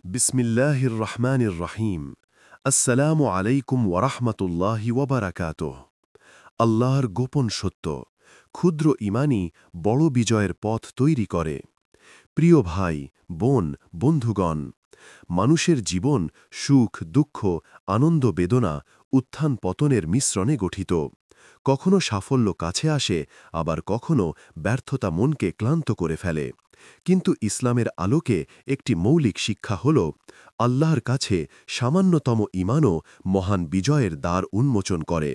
বিসমিল্লাহির রহমানির রহিম। আসসালামু আলাইকুম ওয়ারাহমাতুল্লাহি ওয়াবারাকাতুহ। আল্লাহর গোপন সত্য, ক্ষুদ্র ঈমানই বড় বিজয়ের পথ তৈরি করে। প্রিয় ভাই, বোন, বন্ধুগণ, মানুষের জীবন সুখ, দুঃখ, আনন্দ, বেদনা, উত্থান পতনের মিশ্রণে গঠিত। কখনো সাফল্য কাছে আসে, আবার কখনো ব্যর্থতা মনকে ক্লান্ত করে ফেলে। কিন্তু ইসলামের আলোকে একটি মৌলিক শিক্ষা হল, আল্লাহর কাছে সামান্যতম ঈমানও মহান বিজয়ের দ্বার উন্মোচন করে।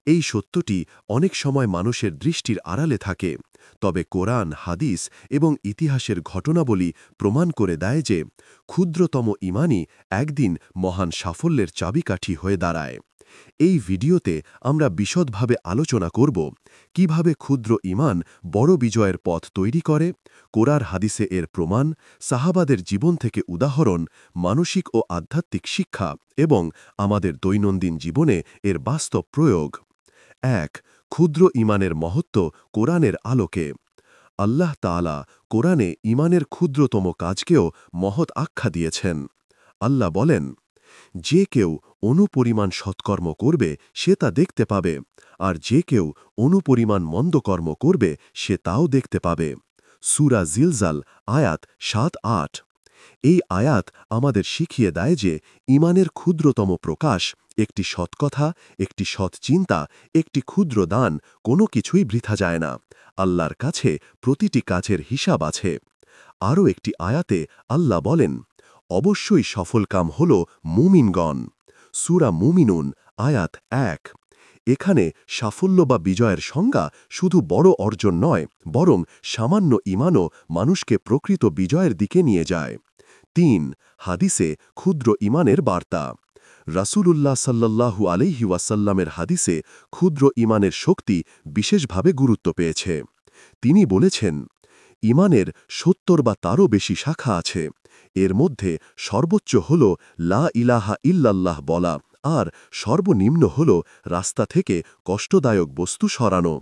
এই সত্যটি অনেক সময় মানুষের দৃষ্টির আড়ালে থাকে, তবে কোরআন, হাদিস এবং ইতিহাসের ঘটনাবলী প্রমাণ করে দেয় যে ক্ষুদ্রতম ঈমানই একদিন মহান সাফল্যের চাবিকাঠি হয়ে দাঁড়ায়। এই ভিডিওতে আমরা বিশদভাবে আলোচনা করব কিভাবে ক্ষুদ্র ঈমান বড় বিজয়ের পথ তৈরি করে, কোরআন হাদিসে এর প্রমাণ, সাহাবাদের জীবন থেকে উদাহরণ, মানসিক ও আধ্যাত্মিক শিক্ষা এবং আমাদের দৈনন্দিন জীবনে এর বাস্তব প্রয়োগ। ১. ক্ষুদ্র ঈমানের মহত্ব কোরআনের আলোকে। আল্লাহ তাআলা কোরআনে ঈমানের ক্ষুদ্রতম কাজকেও মহৎ আখ্যা দিয়েছেন। আল্লাহ বলেন, যে কেউ অনুপরিমাণ সৎকর্ম করবে সে তা দেখতে পাবে, আর যে কেউ অনুপরিমাণ মন্দকর্ম করবে সে তাও দেখতে পাবে। সূরা জিলজাল আয়াত ৭-৮। এই আয়াত আমাদের শিখিয়ে দেয় যে ঈমানের ক্ষুদ্রতম প্রকাশ, একটি সৎকথা, একটি সৎ চিন্তা, একটি ক্ষুদ্র দান, কোনো কিছুই বৃথা যায় না। আল্লাহর কাছে প্রতিটি কাজের হিসাব আছে। আরও একটি আয়াতে আল্লাহ বলেন, অবশ্যই সফলকাম হল মুমিনগণ। সূরা মুমিনুন আয়াত ১। এখানে সাফল্য বা বিজয়ের সংজ্ঞা শুধু বড় অর্জন নয়, বরং সামান্য ঈমানও মানুষকে প্রকৃত বিজয়ের দিকে নিয়ে যায়। ৩. হাদিসে ক্ষুদ্র ঈমানের বার্তা। রাসূলুল্লাহ সাল্লাল্লাহু আলাইহি ওয়াসাল্লামের হাদিসে ক্ষুদ্র ঈমানের শক্তি বিশেষভাবে গুরুত্ব পেয়েছে। তিনি বলেছেন, ঈমানের ৭০ বা তারও বেশি শাখা আছে। এর মধ্যে সর্বোচ্চ হল লা ইলাহা ইল্লাল্লাহ বলা, আর সর্বনিম্ন হল রাস্তা থেকে কষ্টদায়ক বস্তু সরানো।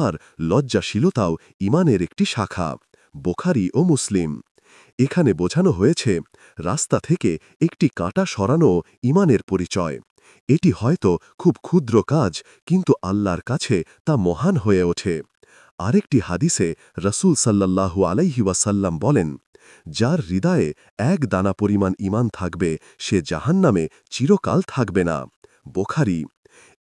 আর লজ্জাশীলতাও ঈমানের একটি শাখা। বুখারী ও মুসলিম। এখানে বোঝানো হয়েছে, রাস্তা থেকে একটি কাঁটা সরানো ঈমানের পরিচয়। এটি হয়তো খুব ক্ষুদ্র কাজ, কিন্তু আল্লাহর কাছে তা মহান হয়ে ওঠে। আরেকটি হাদিসে রাসূল সাল্লাল্লাহু আলাইহি ওয়াসাল্লাম বলেন, যার হৃদয়ে এক দানা পরিমাণ ঈমান থাকবে সে জাহান্নামে চিরকাল থাকবে না। বুখারী।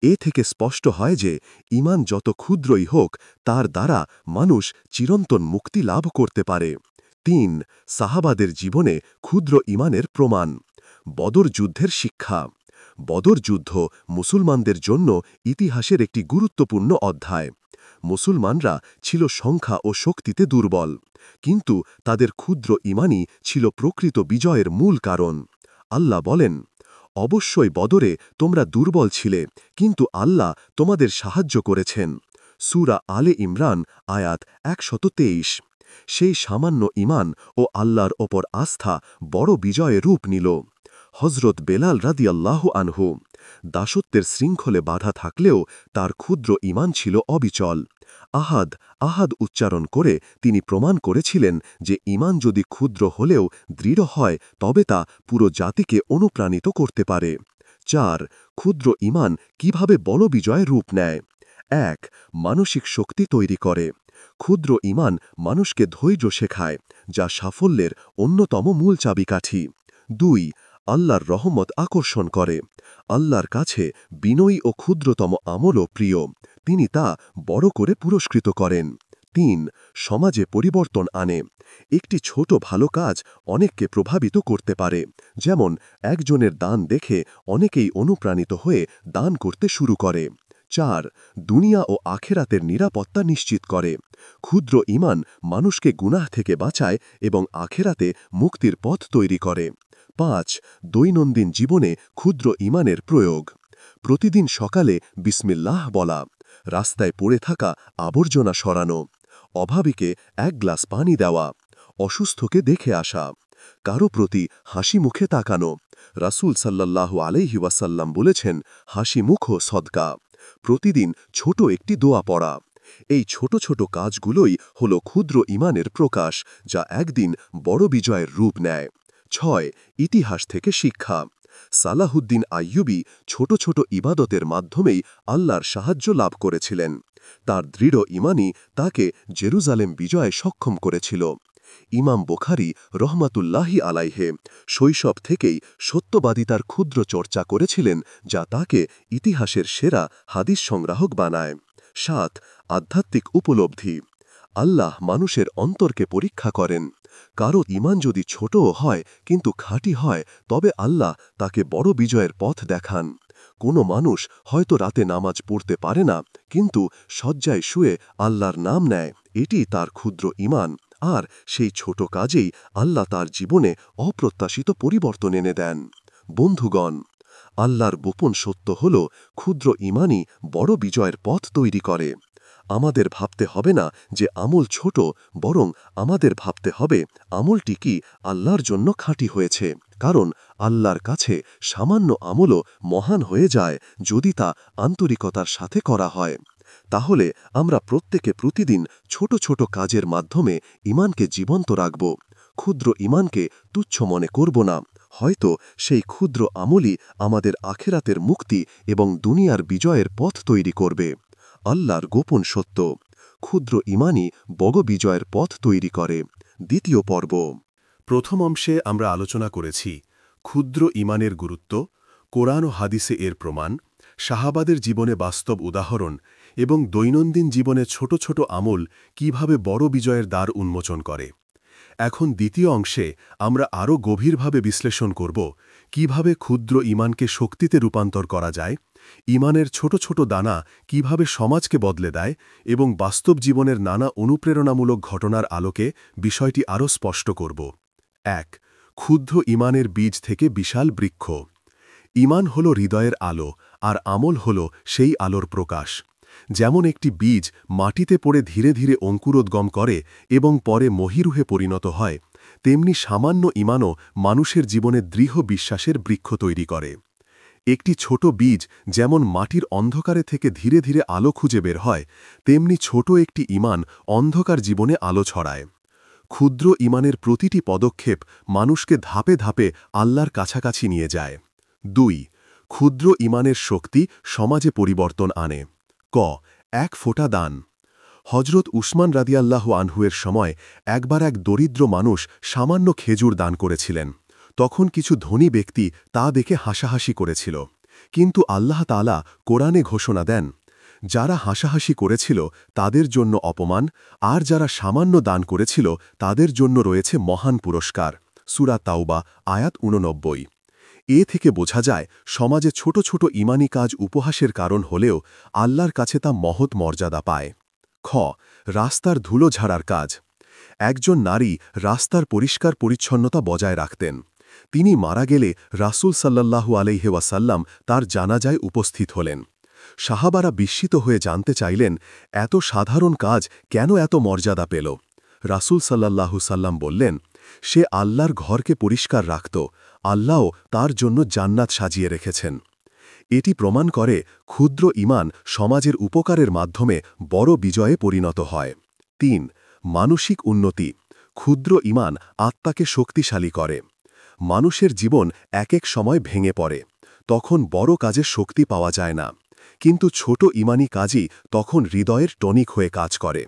এ থেকে স্পষ্ট হয় যে ঈমান যত ক্ষুদ্রই হোক, তার দ্বারা মানুষ চিরন্তন মুক্তি লাভ করতে পারে। ৩. সাহাবাদের জীবনে ক্ষুদ্র ঈমানের প্রমাণ। বদর যুদ্ধের শিক্ষা। বদর যুদ্ধ মুসলমানদের জন্য ইতিহাসের একটি গুরুত্বপূর্ণ অধ্যায়। মুসলমানরা ছিল সংখ্যা ও শক্তিতে দুর্বল, কিন্তু তাদের ক্ষুদ্র ঈমানই ছিল প্রকৃত বিজয়ের মূল কারণ। আল্লাহ বলেন, অবশ্যই বদরে তোমরা দুর্বল ছিলে, কিন্তু আল্লাহ তোমাদের সাহায্য করেছেন। সূরা আলে ইমরান আয়াত ১২৩। সেই সামান্য ঈমান ও আল্লাহর ওপর আস্থা বড় বিজয়ে রূপ নিল। হযরত বেলাল রাদিয়াল্লাহু আনহু। দাসত্বের শৃঙ্খলে বাধা থাকলেও তার ক্ষুদ্র ঈমান ছিল অবিচল। আহাদ আহাদ উচ্চারণ করে তিনি প্রমাণ করেছিলেন যে ঈমান যদি ক্ষুদ্র হলেও দৃঢ় হয়, তবে তা পুরো জাতিকে অনুপ্রাণিত করতে পারে। ৪. ক্ষুদ্র ঈমান কিভাবে বড় বিজয়ে রূপ নেয়। ১. মানসিক শক্তি তৈরি করে। ক্ষুদ্র ঈমান মানুষকে ধৈর্য শেখায়, যা সাফল্যের অন্যতম মূল চাবিকাঠি। ২. আল্লাহর রহমত আকর্ষণ করে। আল্লাহর কাছে বিনয়ী ও ক্ষুদ্রতম আমলও প্রিয়, তিনি তা বড় করে পুরস্কৃত করেন। ৩. সমাজে পরিবর্তন আনে। একটি ছোট ভালো কাজ অনেককে প্রভাবিত করতে পারে, যেমন একজনের দান দেখে অনেকেই অনুপ্রাণিত হয়ে দান করতে শুরু করে। ৪. দুনিয়া ও আখেরাতের নিরাপত্তা নিশ্চিত করে। ক্ষুদ্র ঈমান মানুষকে গুনাহ থেকে বাঁচায় এবং আখেরাতে মুক্তির পথ তৈরি করে। ৫. দৈনন্দিন জীবনে ক্ষুদ্র ঈমানের প্রয়োগ। প্রতিদিন সকালে বিসমিল্লাহ বলা, রাস্তায় পড়ে থাকা আবর্জনা সরানো, অভাবীকে এক গ্লাস পানি দেওয়া, অসুস্থকে দেখে আসা, কারো প্রতি হাসি মুখে তাকানো। রাসূল সাল্লাল্লাহু আলাইহি ওয়াসাল্লাম বলেছেন, হাসি মুখও সদকা। প্রতিদিন ছোট একটি দোয়া পড়া। এই ছোট ছোট কাজগুলোই হল ক্ষুদ্র ঈমানের প্রকাশ, যা একদিন বড় বিজয়ের রূপ নেয়। 6. ইতিহাস থেকে শিক্ষা। সালাহুদ্দিন আইয়ুবী ছোট ছোট ইবাদতের মাধ্যমেই আল্লাহর সাহায্য লাভ করেছিলেন। তার দৃঢ় ঈমানই তাকে জেরুজালেম বিজয়ে সক্ষম করেছিল। ইমাম বুখারী রহমাতুল্লাহি আলাইহে শৈশব থেকেই সত্যবাদিতার ক্ষুদ্র চর্চা করেছিলেন, যা তাকে ইতিহাসের সেরা হাদিস সংগ্রাহক বানায়। 7. আধ্যাত্মিক উপলব্ধি। আল্লাহ মানুষের অন্তরকে পরীক্ষা করেন। কারো ঈমান যদি ছোটও হয় কিন্তু খাঁটি হয়, তবে আল্লাহ তাকে বড় বিজয়ের পথ দেখান। কোনো মানুষ হয়তো রাতে নামাজ পড়তে পারে না, কিন্তু শয্যায় শুয়ে আল্লাহর নাম নেয়, এটি তার ক্ষুদ্র ঈমান। আর সেই ছোট কাজেই আল্লাহ তার জীবনে অপ্রত্যাশিত পরিবর্তন এনে দেন। বন্ধুগণ, আল্লাহর গোপন সত্য হল, ক্ষুদ্র ঈমানই বড় বিজয়ের পথ তৈরি করে। আমাদের ভাবতে হবে না যে আমল ছোট, বরং আমাদের ভাবতে হবে আমলটি কি আল্লাহর জন্য খাঁটি হয়েছে। কারণ আল্লাহর কাছে সামান্য আমলও মহান হয়ে যায় যদি তা আন্তরিকতার সাথে করা হয়। তাহলে আমরা প্রত্যেকে প্রতিদিন ছোট ছোট কাজের মাধ্যমে ঈমানকে জীবন্ত রাখব। ক্ষুদ্র ঈমানকে তুচ্ছ মনে করব না। হয়তো সেই ক্ষুদ্র আমলই আমাদের আখিরাতের মুক্তি এবং দুনিয়ার বিজয়ের পথ তৈরি করবে। আল্লাহর গোপন সত্য, ক্ষুদ্র ঈমানই বড় বিজয়ের পথ তৈরি করে। দ্বিতীয় পর্ব। প্রথম অংশে আমরা আলোচনা করেছি ক্ষুদ্র ঈমানের গুরুত্ব, কোরআন ও হাদিসে এর প্রমাণ, সাহাবাদের জীবনে বাস্তব উদাহরণ এবং দৈনন্দিন জীবনে ছোট ছোট আমল কিভাবে বড় বিজয়ের দ্বার উন্মোচন করে। এখন দ্বিতীয় অংশে আমরা আরও গভীরভাবে বিশ্লেষণ করব কিভাবে ক্ষুদ্র ঈমানকে শক্তিতে রূপান্তর করা যায়, ঈমানের ছোট ছোট দানা কিভাবে সমাজকে বদলে দেয় এবং বাস্তব জীবনের নানা অনুপ্রেরণামূলক ঘটনার আলোকে বিষয়টি আরও স্পষ্ট করব। 1. ক্ষুদ্র ঈমানের বীজ থেকে বিশাল বৃক্ষ। ঈমান হল হৃদয়ের আলো, আর আমল হল সেই আলোর প্রকাশ। যেমন একটি বীজ মাটিতে পড়ে ধীরে ধীরে অঙ্কুরোদ্গম করে এবং পরে মহীরুহে পরিণত হয়, তেমনি সামান্য ঈমানও মানুষের জীবনে দৃঢ় বিশ্বাসের বৃক্ষ তৈরি করে। একটি ছোট বীজ যেমন মাটির অন্ধকারে থেকে ধীরে ধীরে আলো খুঁজে বের হয়, তেমনি ছোট একটি ঈমান অন্ধকার জীবনে আলো ছড়ায়। ক্ষুদ্র ঈমানের প্রতিটি পদক্ষেপ মানুষকে ধাপে ধাপে আল্লাহর কাছাকাছি নিয়ে যায়। 2. ক্ষুদ্র ঈমানের শক্তি সমাজে পরিবর্তন আনে। ক. এক ফোঁটা দান। হজরত উসমান রাদিয়াল্লাহু আনহুয়ের সময় একবার এক দরিদ্র মানুষ সামান্য খেজুর দান করেছিলেন। তখন কিছু ধনী ব্যক্তি তা দেখে হাসাহাসি করেছিল। কিন্তু আল্লাহ তাআলা কোরআনে ঘোষণা দেন, যারা হাসাহাসি করেছিল তাদের জন্য অপমান, আর যারা সামান্য দান করেছিল তাদের জন্য রয়েছে মহান পুরস্কার। সূরা তাওবা আয়াত 89। এ থেকে বোঝা যায় সমাজে ছোট ছোট ঈমানি কাজ উপহাসের কারণ হলেও আল্লাহর কাছে তা মহৎ মর্যাদা পায়। খ. রাস্তার ধুলো ঝাড়ার কাজ। একজন নারী রাস্তার পরিষ্কার পরিচ্ছন্নতা বজায় রাখতেন। তিনি মারা গেলে রাসূল সাল্লাল্লাহু আলাইহি ওয়াসাল্লাম তার জানাজায় উপস্থিত হলেন। সাহাবারা বিস্মিত হয়ে জানতে চাইলেন, এত সাধারণ কাজ কেন এত মর্যাদা পেল? রাসূল সাল্লাল্লাহু সাল্লাম বললেন, সে আল্লাহর ঘরকে পরিষ্কার রাখত, আল্লাহও তার জন্য জান্নাত সাজিয়ে রেখেছেন। এটি প্রমাণ করে ক্ষুদ্র ঈমান সমাজের উপকারের মাধ্যমে বড় বিজয়ে পরিণত হয়। 3. মানসিক উন্নতি। ক্ষুদ্র ঈমান আত্মাকে শক্তিশালী করে। মানুষের জীবন এক এক সময় ভেঙে পড়ে, তখন বড় কাজে শক্তি পাওয়া যায় না, কিন্তু ছোট ঈমানি কাজই তখন হৃদয়ের টনিক হয়ে কাজ করে।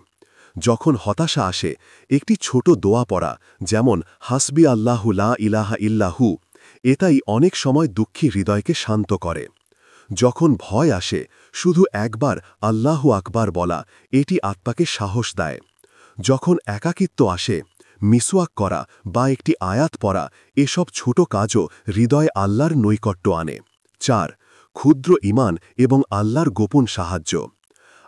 যখন হতাশা আসে, একটি ছোট দোয়া পড়া, যেমন হাসবি আল্লাহু লা ইলাহা ইল্লাহু, এটাই অনেক সময় দুঃখী হৃদয়কে শান্ত করে। যখন ভয় আসে, শুধু একবার আল্লাহু আকবার বলা, এটি আত্মাকে সাহস দেয়। যখন একাকিত্ব আসে, মিসওয়াক করা বা একটি আয়াত পড়া, এসব ছোট কাজও হৃদয়ে আল্লাহর নৈকট্য আনে। 4. ক্ষুদ্র ঈমান এবং আল্লাহর গোপন সাহায্য।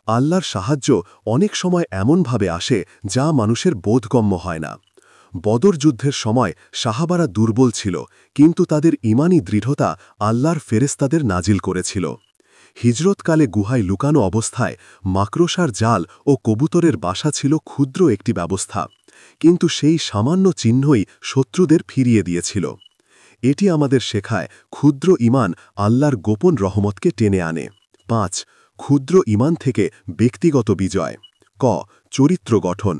আল্লাহর সাহায্য অনেক সময় এমনভাবে আসে যা মানুষের বোধগম্য হয় না। বদর যুদ্ধের সময় সাহাবারা দুর্বল ছিল, কিন্তু তাদের ঈমানি দৃঢ়তা আল্লাহর ফেরেশতাদের নাজিল করেছিল। হিজরতকালে গুহায় লুকানো অবস্থায় মাকড়সার জাল ও কবুতরের বাসা ছিল ক্ষুদ্র একটি ব্যবস্থা, কিন্তু সেই সামান্য চিহ্নই শত্রুদের ফিরিয়ে দিয়েছিল। এটি আমাদের শেখায় ক্ষুদ্র ঈমান আল্লাহর গোপন রহমতকে টেনে আনে। 5. ক্ষুদ্র ঈমান থেকে ব্যক্তিগত বিজয়। ক. চরিত্র গঠন।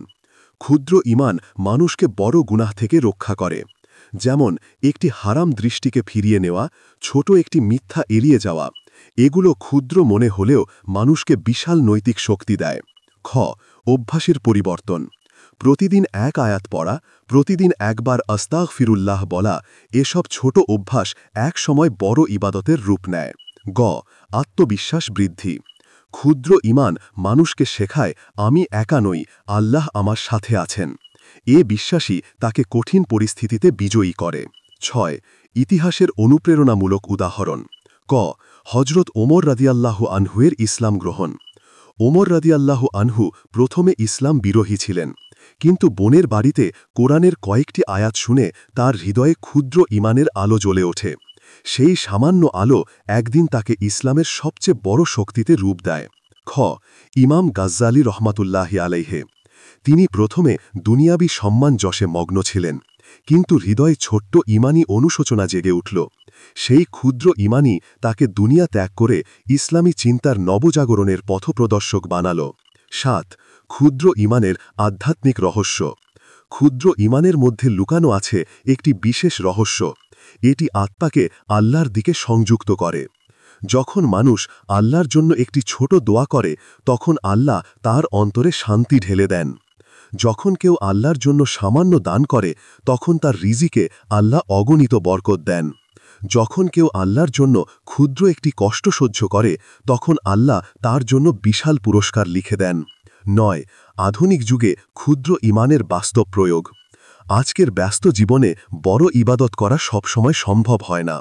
ক্ষুদ্র ঈমান মানুষকে বড় গুনাহ থেকে রক্ষা করে। যেমন একটি হারাম দৃষ্টিকে ফিরিয়ে নেওয়া, ছোট একটি মিথ্যা এড়িয়ে যাওয়া। এগুলো ক্ষুদ্র মনে হলেও মানুষকে বিশাল নৈতিক শক্তি দেয়। খ অভ্যাসের পরিবর্তন। প্রতিদিন এক আয়াত পড়া, প্রতিদিন একবার আস্তাগফিরুল্লাহ বলা, এসব ছোট অভ্যাস এক সময় বড় ইবাদতের রূপ নেয়। গ আত্মবিশ্বাস বৃদ্ধি। ক্ষুদ্র ঈমান মানুষকে শেখায় আমি একা নই, আল্লাহ আমার সাথে আছেন। এ বিশ্বাসই তাকে কঠিন পরিস্থিতিতে বিজয়ী করে। ৬ ইতিহাসের অনুপ্রেরণামূলক উদাহরণ। ক হজরত ওমর রাদিয়াল্লাহু আনহুয়ের ইসলাম গ্রহণ। ওমর রাদিয়াল্লাহু আনহু প্রথমে ইসলাম বিরোহী ছিলেন, কিন্তু বোনের বাড়িতে কোরআনের কয়েকটি আয়াত শুনে তার হৃদয়ে ক্ষুদ্র ঈমানের আলো জ্বলে ওঠে। সেই সামান্য আলো একদিন তাকে ইসলামের সবচেয়ে বড় শক্তিতে রূপ দেয়। খ ইমাম গাজ্জালী রহমাতুল্লাহি আলাইহে। তিনি প্রথমে দুনিয়াবি সম্মান যশে মগ্ন ছিলেন, কিন্তু হৃদয়ে ছোট্ট ঈমানী অনুশোচনা জেগে উঠল। সেই ক্ষুদ্র ঈমানই তাকে দুনিয়া ত্যাগ করে ইসলামী চিন্তার নবজাগরণের পথপ্রদর্শক বানাল। ৭ ক্ষুদ্র ঈমানের আধ্যাত্মিক রহস্য। ক্ষুদ্র ঈমানের মধ্যে লুকানো আছে একটি বিশেষ রহস্য। এটি আত্মাকে আল্লাহর দিকে সংযুক্ত করে। যখন মানুষ আল্লাহর জন্য একটি ছোট দোয়া করে, তখন আল্লাহ তার অন্তরে শান্তি ঢেলে দেন। যখন কেউ আল্লাহর জন্য সামান্য দান করে, তখন তার রিজিকে আল্লাহ অগণিত বরকত দেন। যখন কেউ আল্লাহর জন্য ক্ষুদ্র একটি কষ্ট সহ্য করে, তখন আল্লাহ তার জন্য বিশাল পুরস্কার লিখে দেন। ৯ আধুনিক যুগে ক্ষুদ্র ঈমানের বাস্তব প্রয়োগ। আজকের ব্যস্ত জীবনে বড় ইবাদত করা সবসময় সম্ভব হয় না,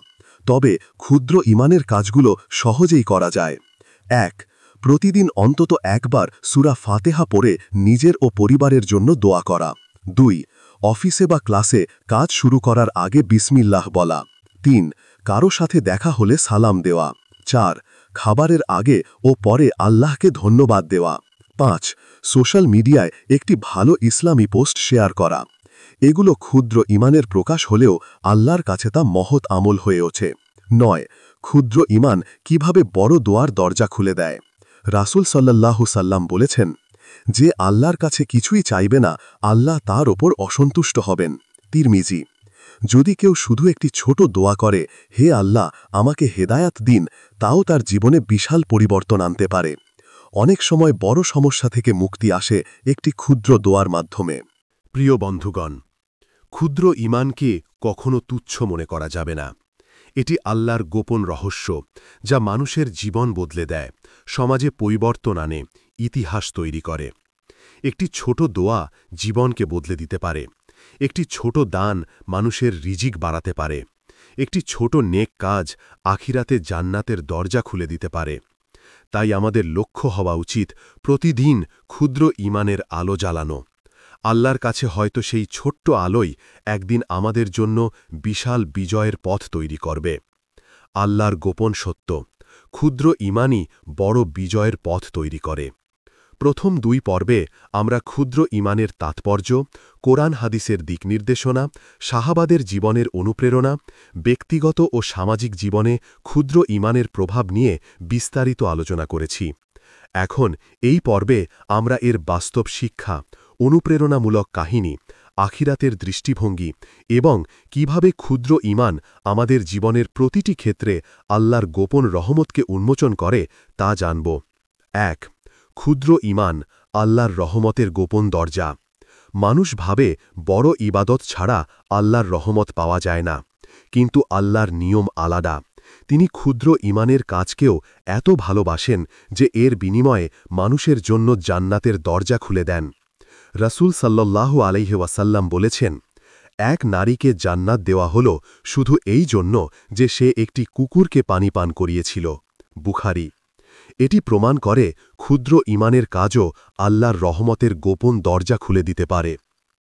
তবে ক্ষুদ্র ঈমানের কাজগুলো সহজেই করা যায়। ১ প্রতিদিন অন্তত একবার সূরা ফাতেহা পড়ে নিজের ও পরিবারের জন্য দোয়া করা। ২ অফিসে বা ক্লাসে কাজ শুরু করার আগে বিসমিল্লাহ বলা। ৩ কারো সাথে দেখা হলে সালাম দেওয়া। ৪ খাবারের আগে ও পরে আল্লাহকে ধন্যবাদ দেওয়া। ৫ সোশ্যাল মিডিয়ায় একটি ভালো ইসলামী পোস্ট শেয়ার করা। এগুলো ক্ষুদ্র ঈমানের প্রকাশ হলেও আল্লাহর কাছে তা মহৎ আমল হয়ে ওঠে। ৯ ক্ষুদ্র ঈমান কিভাবে বড় দোয়ার দরজা খুলে দেয়। রাসূল সাল্লাল্লাহু সাল্লাম বলেছেন, যে আল্লাহর কাছে কিছুই চাইবে না, আল্লাহ তার ওপর অসন্তুষ্ট হবেন। তিরমিজি। যদি কেউ শুধু একটি ছোট দোয়া করে, হে আল্লাহ আমাকে হেদায়াত দিন, তাও তার জীবনে বিশাল পরিবর্তন আনতে পারে। অনেক সময় বড় সমস্যা থেকে মুক্তি আসে একটি ক্ষুদ্র দোয়ার মাধ্যমে। প্রিয় বন্ধুগণ, ক্ষুদ্র ঈমানকে কখনো তুচ্ছ মনে করা যাবে না। এটি আল্লাহর গোপন রহস্য, যা মানুষের জীবন বদলে দেয়, সমাজে পরিবর্তন আনে, ইতিহাস তৈরি করে। একটি ছোট দোয়া জীবনকে বদলে দিতে পারে। একটি ছোট দান মানুষের রিজিক বাড়াতে পারে। একটি ছোট নেক কাজ আখিরাতে জান্নাতের দরজা খুলে দিতে পারে। তাই আমাদের লক্ষ্য হওয়া উচিত প্রতিদিন ক্ষুদ্র ঈমানের আলো জ্বালানো। আল্লাহর কাছে হয়তো সেই ছোট্ট আলোই একদিন আমাদের জন্য বিশাল বিজয়ের পথ তৈরি করবে। আল্লাহর গোপন সত্য, ক্ষুদ্র ঈমানই বড় বিজয়ের পথ তৈরি করে। প্রথম ২ পর্বে আমরা ক্ষুদ্র ঈমানের তাৎপর্য, কোরআন হাদিসের দিক নির্দেশনা, সাহাবাদের জীবনের অনুপ্রেরণা, ব্যক্তিগত ও সামাজিক জীবনে ক্ষুদ্র ঈমানের প্রভাব নিয়ে বিস্তারিত আলোচনা করেছি। এখন এই পর্বে আমরা এর বাস্তব শিক্ষা, অনুপ্রেরণামূলক কাহিনী, আখিরাতের দৃষ্টিভঙ্গি এবং কিভাবে ক্ষুদ্র ঈমান আমাদের জীবনের প্রতিটি ক্ষেত্রে আল্লাহর গোপন রহমতকে উন্মোচন করে তা জানব। ১ ক্ষুদ্র ঈমান আল্লাহর রহমতের গোপন দরজা। মানুষ ভাবে বড় ইবাদত ছাড়া আল্লাহর রহমত পাওয়া যায় না, কিন্তু আল্লাহর নিয়ম আলাদা। তিনি ক্ষুদ্র ঈমানের কাজকেও এত ভালোবাসেন যে এর বিনিময়ে মানুষের জন্য জান্নাতের দরজা খুলে দেন। রাসূল সাল্লাল্লাহু আলাইহি ওয়াসাল্লাম বলেছেন, এক নারীকে জান্নাত দেওয়া হল শুধু এই জন্য যে সে একটি কুকুরকে পানি পান করিয়েছিল। বুখারী। এটি প্রমাণ করে ক্ষুদ্র ঈমানের কাজও আল্লাহর রহমতের গোপন দরজা খুলে দিতে পারে।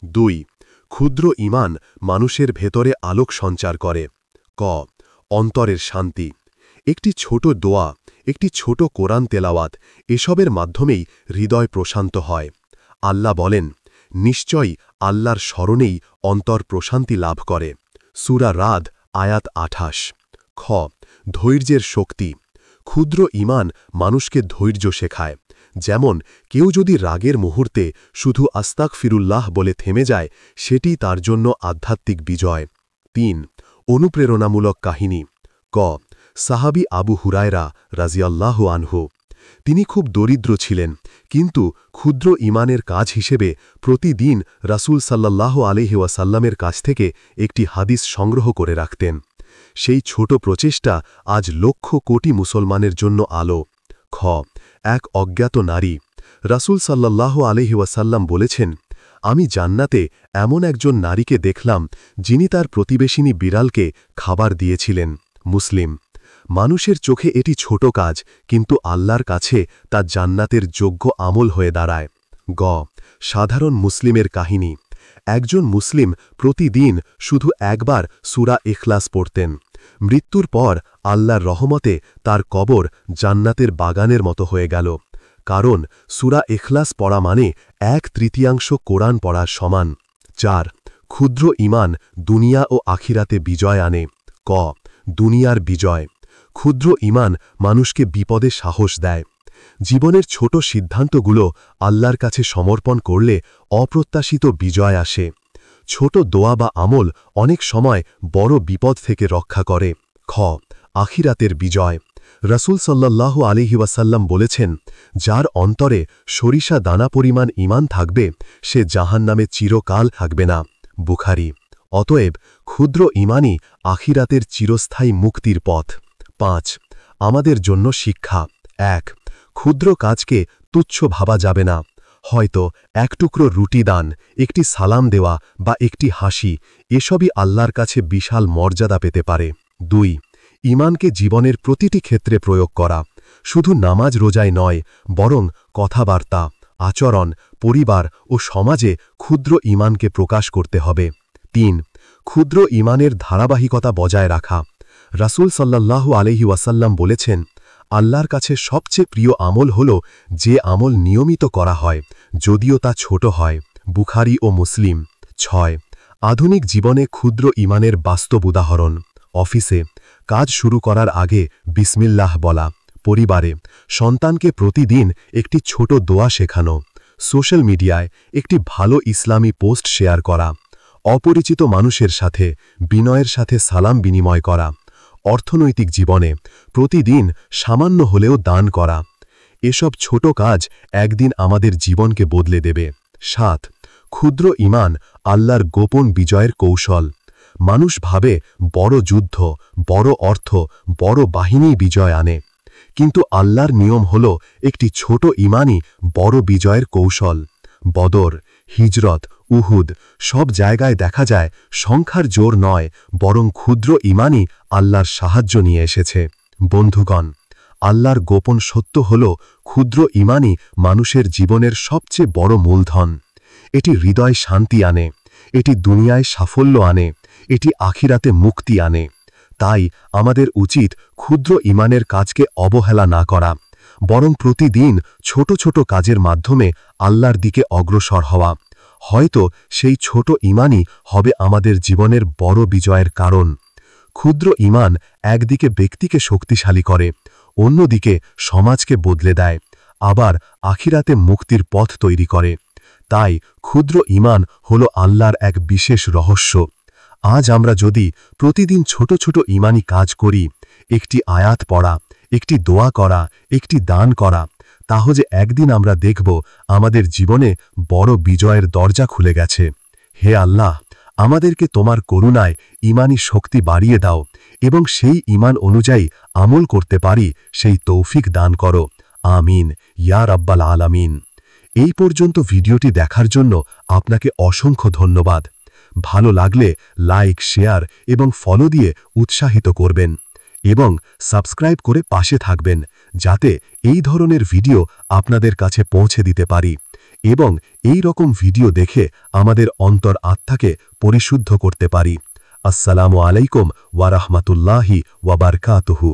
২ ক্ষুদ্র ঈমান মানুষের ভেতরে আলোক সঞ্চার করে। ক অন্তরের শান্তি। একটি ছোট দোয়া, একটি ছোট কোরআন তেলাওয়াত, এসবের মাধ্যমেই হৃদয় প্রশান্ত হয়। আল্লাহ বলেন, নিশ্চয়ই আল্লাহর স্মরণেই অন্তর প্রশান্তি লাভ করে। সূরা রাদ আয়াত ২৮। খ ধৈর্যের শক্তি। ক্ষুদ্র ঈমান মানুষকে ধৈর্য শেখায়। যেমন কেউ যদি রাগের মুহূর্তে শুধু আস্তাগফিরুল্লাহ বলে থেমে যায়, সেটি তার জন্য আধ্যাত্মিক বিজয়। ৩ অনুপ্রেরণামূলক কাহিনী ক সাহাবী আবু হুরায়রা রাজিয়াল্লাহু আনহু তিনি খুব দরিদ্র ছিলেন কিন্তু ক্ষুদ্র ঈমানের কাজ হিসেবে প্রতিদিন রাসূল সাল্লাল্লাহু আলাইহি ওয়াসাল্লামের কাছ থেকে একটি হাদিস সংগ্রহ করে রাখতেন সেই ছোট প্রচেষ্টা আজ লক্ষ কোটি মুসলমানের জন্য আলো খ এক অজ্ঞাত নারী রাসূল সাল্লাল্লাহু আলাইহি ওয়াসাল্লাম বলেছেন আমি জান্নাতে এমন একজন নারীকে দেখলাম যিনি তার প্রতিবেশিনী বিড়ালকে খাবার দিয়েছিলেন মুসলিম মানুষের চোখে এটি ছোট কাজ কিন্তু আল্লাহর কাছে তা জান্নাতের যোগ্য আমল হয়ে দাঁড়ায় গ সাধারণ মুসলিমের কাহিনী একজন মুসলিম প্রতিদিন শুধু একবার সূরা ইখলাস পড়তেন মৃত্যুর পর আল্লাহর রহমতে তার কবর জান্নাতের বাগানের মতো হয়ে গেল কারণ সূরা ইখলাস পড়া মানে 1/3 কোরআন পড়ার সমান ৪ ক্ষুদ্র ঈমান দুনিয়া ও আখিরাতে বিজয় আনে ক দুনিয়ার বিজয় ক্ষুদ্র ঈমান মানুষকে বিপদে সাহস দেয় জীবনের ছোট সিদ্ধান্তগুলো আল্লাহর কাছে সমর্পণ করলে অপ্রত্যাশিত বিজয় আসে ছোট দোয়া বা আমল অনেক সময় বড় বিপদ থেকে রক্ষা করে খ আখিরাতের বিজয় রাসূল সাল্লাল্লাহু আলাইহি ওয়াসাল্লাম বলেছেন যার অন্তরে সরিষা দানা পরিমাণ ঈমান থাকবে সে জাহান্নামে চিরকাল থাকবে না বুখারী অতএব ক্ষুদ্র ঈমানই আখিরাতের চিরস্থায়ী মুক্তির পথ ৫ আমাদের জন্য শিক্ষা ১ ক্ষুদ্র কাজকে তুচ্ছ ভাবা যাবে না হয়তো এক টুকরো রুটি দান একটি সালাম দেওয়া বা একটি হাসি এসবই আল্লাহর কাছে বিশাল মর্যাদা পেতে পারে ২ ঈমানকে জীবনের প্রতিটি ক্ষেত্রে প্রয়োগ করা শুধু নামাজ রোজায় নয় বরং কথাবার্তা আচরণ পরিবার ও সমাজে ক্ষুদ্র ঈমানকে প্রকাশ করতে হবে ৩ ক্ষুদ্র ঈমানের ধারাবাহিকতা বজায় রাখা রাসূল সাল্লাল্লাহু আলাইহি ওয়াসাল্লাম বলেছেন আল্লাহর কাছে সবচেয়ে প্রিয় আমল হল যে আমল নিয়মিত করা হয় যদিও তা ছোট হয় বুখারী ও মুসলিম ৬ আধুনিক জীবনে ক্ষুদ্র ঈমানের বাস্তব উদাহরণ অফিসে কাজ শুরু করার আগে বিসমিল্লাহ বলা পরিবারে সন্তানকে প্রতিদিন একটি ছোট দোয়া শেখানো সোশ্যাল মিডিয়ায় একটি ভালো ইসলামী পোস্ট শেয়ার করা অপরিচিত মানুষের সাথে বিনয়ের সাথে সালাম বিনিময় করা অর্থনৈতিক জীবনে প্রতিদিন সামান্য হলেও দান করা এসব ছোট কাজ একদিন আমাদের জীবনকে বদলে দেবে ৭ ক্ষুদ্র ঈমান আল্লাহর গোপন বিজয়ের কৌশল মানুষ ভাবে বড় যুদ্ধ বড় অর্থ বড় বাহিনী বিজয় আনে কিন্তু আল্লাহর নিয়ম হল একটি ছোট ঈমানই বড় বিজয়ের কৌশল বদর হিজরত উহুদ সব জায়গায় দেখা যায় সংখ্যার জোর নয় বরং ক্ষুদ্র ঈমানই আল্লাহর সাহায্য নিয়ে এসেছে বন্ধুগণ আল্লাহর গোপন সত্য হল ক্ষুদ্র ঈমানই মানুষের জীবনের সবচেয়ে বড় মূলধন এটি হৃদয় শান্তি আনে এটি দুনিয়ায় সাফল্য আনে এটি আখিরাতে মুক্তি আনে তাই আমাদের উচিত ক্ষুদ্র ঈমানের কাজকে অবহেলা না করা বরং প্রতিদিন ছোট ছোট কাজের মাধ্যমে আল্লাহর দিকে অগ্রসর হওয়া হয়তো সেই ছোট ঈমানই হবে আমাদের জীবনের বড় বিজয়ের কারণ ক্ষুদ্র ঈমান একদিকে ব্যক্তিকে শক্তিশালী করে অন্যদিকে সমাজকে বদলে দেয় আবার আখিরাতে মুক্তির পথ তৈরি করে তাই ক্ষুদ্র ঈমান হল আল্লাহর এক বিশেষ রহস্য আজ আমরা যদি প্রতিদিন ছোট ছোট ঈমানি কাজ করি একটি আয়াত পড়া একটি দোয়া করা একটি দান করা তাহলে একদিন আমরা দেখব আমাদের জীবনে বড় বিজয়ের দরজা খুলে গেছে হে আল্লাহ আমাদেরকে তোমার করুণায় ঈমানি শক্তি বাড়িয়ে দাও এবং সেই ঈমান অনুযায়ী আমল করতে পারি সেই তৌফিক দান করো আমিন ইয়া রাব্বাল আলামিন এই পর্যন্ত ভিডিওটি দেখার জন্য আপনাকে অসংখ্য ধন্যবাদ ভালো লাগলে লাইক শেয়ার এবং ফলো দিয়ে উৎসাহিত করবেন এবং সাবস্ক্রাইব করে পাশে থাকবেন যাতে এই ধরনের ভিডিও আপনাদের কাছে পৌঁছে দিতে পারি এবং এই রকম ভিডিও দেখে আমাদের অন্তর আত্মাকে পরিশুদ্ধ করতে পারি আসসালামু আলাইকুম ওয়া রাহমাতুল্লাহি ওয়া বারাকাতুহু